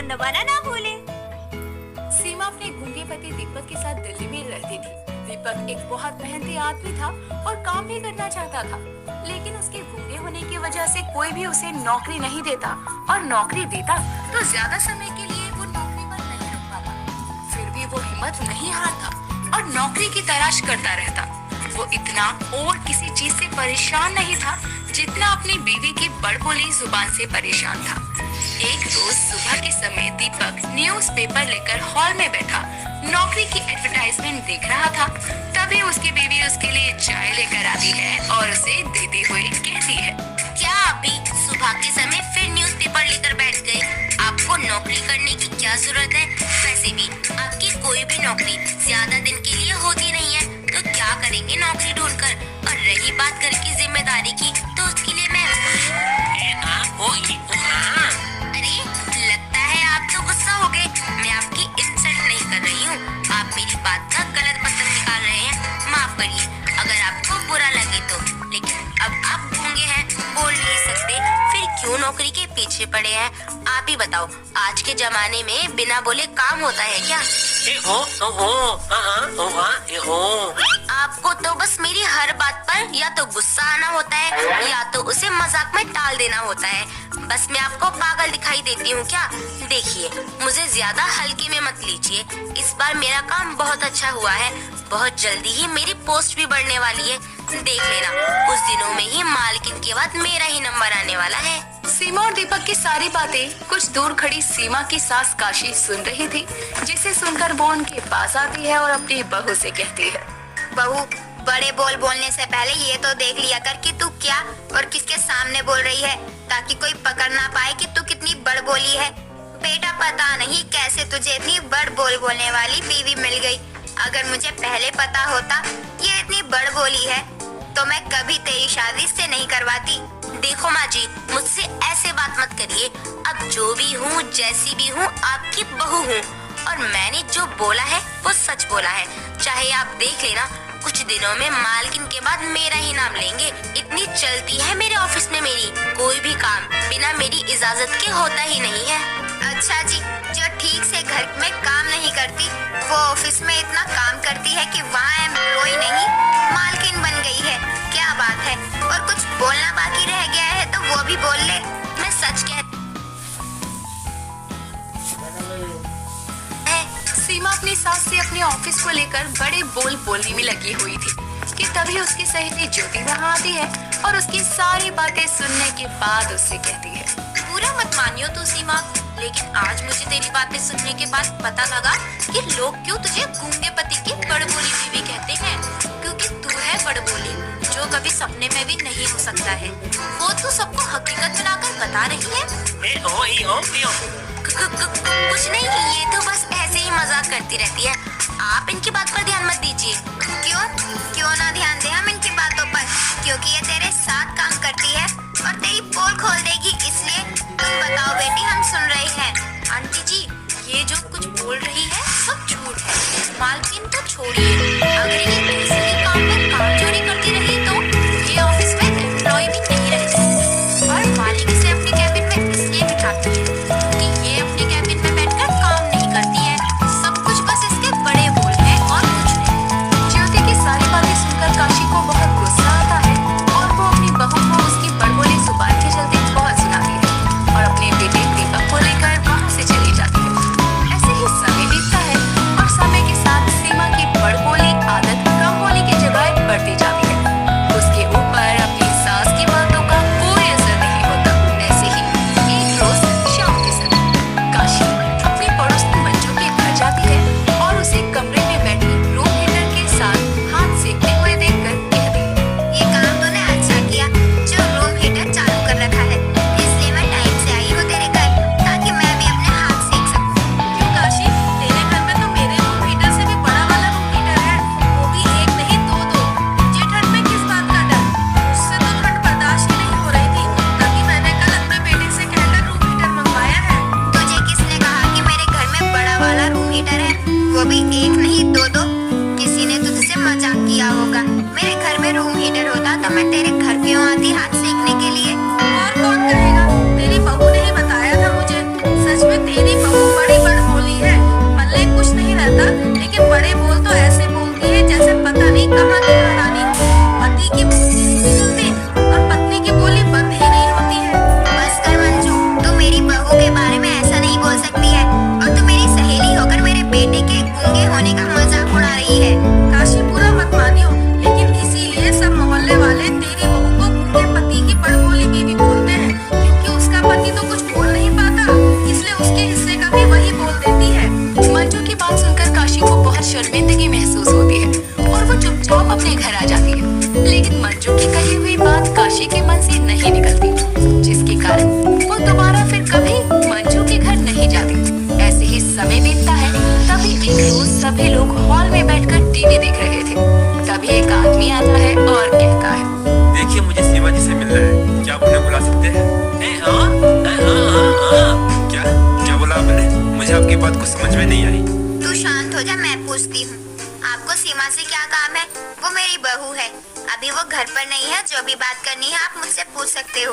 Button दबाना ना भूले। सीमा अपने गूंगे पति दीपक के साथ दिल्ली में रहती थी। दीपक एक बहुत मेहनती आदमी था और काम भी करना चाहता था, लेकिन उसके गूंगे होने की वजह से कोई भी उसे नौकरी नहीं देता, और नौकरी देता तो ज्यादा समय के लिए वो नौकरी पर नहीं रुक पाता। फिर भी वो हिम्मत नहीं हारता और नौकरी की तलाश करता रहता। वो इतना और किसी चीज से परेशान नहीं था जितना अपनी बीवी की बड़बोली जुबान से परेशान था। एक रोज सुबह के समय दीपक न्यूज़पेपर लेकर हॉल में बैठा नौकरी की एडवर्टाइजमेंट देख रहा था। तभी उसकी बीवी उसके लिए चाय लेकर आती है और उसे देते हुए कहती है, क्या अभी सुबह के समय फिर न्यूज़पेपर लेकर बैठ गए? आपको नौकरी करने की क्या जरूरत है? वैसे भी आपकी कोई भी नौकरी ज्यादा दिन के लिए होती नहीं है, तो क्या करेंगे नौकरी ढूंढकर? और रही बात घर की जिम्मेदारी की, तो उसके लिए मैं अरे लगता है आप तो गुस्सा हो गए। मैं आपकी इंसल्ट नहीं कर रही हूँ, आप मेरी बात का गलत मतलब निकाल रहे हैं। माफ करिए अगर आपको बुरा लगे तो, लेकिन अब आप गूंगे हैं, बोल नहीं सकते, फिर क्यों नौकरी के पीछे पड़े हैं? आप ही बताओ, आज के जमाने में बिना बोले काम होता है क्या? आपको तो बस मेरी हर बात पर या तो गुस्सा आना होता है या तो उसे मजाक में टाल देना होता है। बस मैं आपको पागल दिखाई देती हूँ क्या? देखिए, मुझे ज्यादा हल्के में मत लीजिए। इस बार मेरा काम बहुत अच्छा हुआ है। बहुत जल्दी ही मेरी पोस्ट भी बढ़ने वाली है। देख लेना, कुछ दिनों में ही मालकिन के बाद मेरा ही नंबर आने वाला है। सीमा और दीपक की सारी बातें कुछ दूर खड़ी सीमा की सास काशी सुन रही थी, जिसे सुनकर वो उनके पास आती है और अपनी बहू से कहती है, बहू, बड़े बोल बोलने से पहले ये तो देख लिया कर कि तू क्या और किसके सामने बोल रही है, ताकि कोई पकड़ ना पाए कि तू कितनी बड़ बोली है। बेटा, पता नहीं कैसे तुझे इतनी बड़ बोल बोलने वाली बीवी मिल गई। अगर मुझे पहले पता होता ये इतनी बड़ बोली है तो मैं कभी तेरी शादी से नहीं करवाती। देखो माँ जी, मुझसे ऐसे बात मत करिए। अब जो भी हूँ, जैसी भी हूँ, आपकी बहू हूँ, और मैंने जो बोला है वो सच बोला है। चाहे आप देख लेना, कुछ दिनों में मालकिन के बाद मेरा ही नाम लेंगे। इतनी चलती है मेरे ऑफिस में मेरी, कोई भी काम बिना मेरी इजाजत के होता ही नहीं है। अच्छा जी, जो ठीक से घर में काम नहीं करती, वो ऑफिस में इतना काम करती है कि वहाँ एम्प्लॉय नहीं मालकिन बन गई है। क्या बात है? और कुछ बोलना बाकी रह गया है तो वो भी बोल ले। मैं सच कहती। सीमा अपनी सास से अपने ऑफिस को लेकर बड़े बोल बोलने में लगी हुई थी कि तभी उसकी सहेली ज्योति वहाँ आती है और उसकी सारी बातें सुनने के बाद उससे कहती है, बुरा मत मानियो तू सीमा, लेकिन आज मुझे तेरी बातें सुनने के बाद पता लगा कि लोग क्यों तुझे गूंगे पति की बड़बोली बीवी कहते हैं। क्योंकि तू है बड़बोली, जो कभी सपने में भी नहीं हो सकता है। वो तू सबको हकीकत बनाकर बता रही है। कुछ नहीं, ये तो बस ऐसे ही मजाक करती रहती है। आप इनकी बात पर ध्यान मत दीजिए। क्यों ना ध्यान दे हम इनकी बातों पर? क्योंकि ये तेरे साथ काम करती है और तेरी पोल खोल देगी, इसलिए। तुम बताओ बेटी, हम सुन रहे हैं। आंटी जी, ये जो कुछ बोल रही है सब झूठ है। मालकिन तो छोड़िए, अगर ये किसी भी काम पर काम चोरी करती रही तो ये ऑफिस में एम्प्लॉय भी नहीं रह सकती। और मालिक इसे अपने कैबिन में इसलिए बिठाती है क्योंकि ये अपने कैबिन में बैठकर काम नहीं करती है। सब कुछ बस इसके बड़े बोल है और कुछ नहीं। ज्योति की सारी बातें सुनकर काशी को बहुत गुस्सा आता है और वो अपनी बहू को उसकी बड़बोली जुबान के चलते बहुत सुनाती है और अपने बेटे दीपक को लेकर वहाँ से चली जाती है। ऐसे ही समय बीतता है और समय के साथ सीमा की बड़बोली आदत कम होने की जगह बढ़ती जाती है। उसके ऊपर अपनी सास की बातों का कोई असर नहीं होता। ऐसे ही एक रोज शाम के समय काशी अपनी पड़ोसी मंजू के घर जाती है और उसे कमरे में बैठी रूम हीटर के साथ हाथ सेकते हुए देखकर कहती है, ये काम तूने अच्छा किया जो रूम हीटर चालू कर रखा है। इसलिए मैं टाइम से आई हूँ तेरे घर, ताकि मैं भी अपने हाथ सेक सकूँ। क्यों काशी, तेरे घर में तो मेरे रूम हीटर से भी बड़ा वाला रूम हीटर है, वो भी एक नहीं दो। ये ठंड में किस बात का डर? मुझसे तो ठंड बर्दाश्त ही नहीं हो रही थी, तभी मैंने कल अपने बेटे से कहकर रूम हीटर मंगवाया है। तुझे किसने कहा कि मेरे घर में बड़ा वाला रूम हीटर है? वो भी एक नहीं दो। किसी ने तुझसे मजाक किया होगा। मेरे घर में रूम हीटर होता तो मैं तेरे घर क्यों आती हाथ सेकने के लिए? और कौन कहेगा? तेरी बहू ने ही बताया था मुझे। सच में तेरी बहू एक रोज सभी लोग हॉल में बैठकर टीवी देख रहे थे। तभी एक आदमी आता है और कहता है, देखिए मुझे सीमा जी से मिलना है, क्या आप उन्हें बुला सकते हैं? क्या क्या बोला आपने? मुझे आपकी बात कुछ समझ में नहीं आई। तू शांत हो जा, मैं पूछती हूँ। आपको सीमा से क्या काम है? वो मेरी बहू है, अभी वो घर पर नहीं है। जो भी बात करनी है आप मुझसे पूछ सकते हो।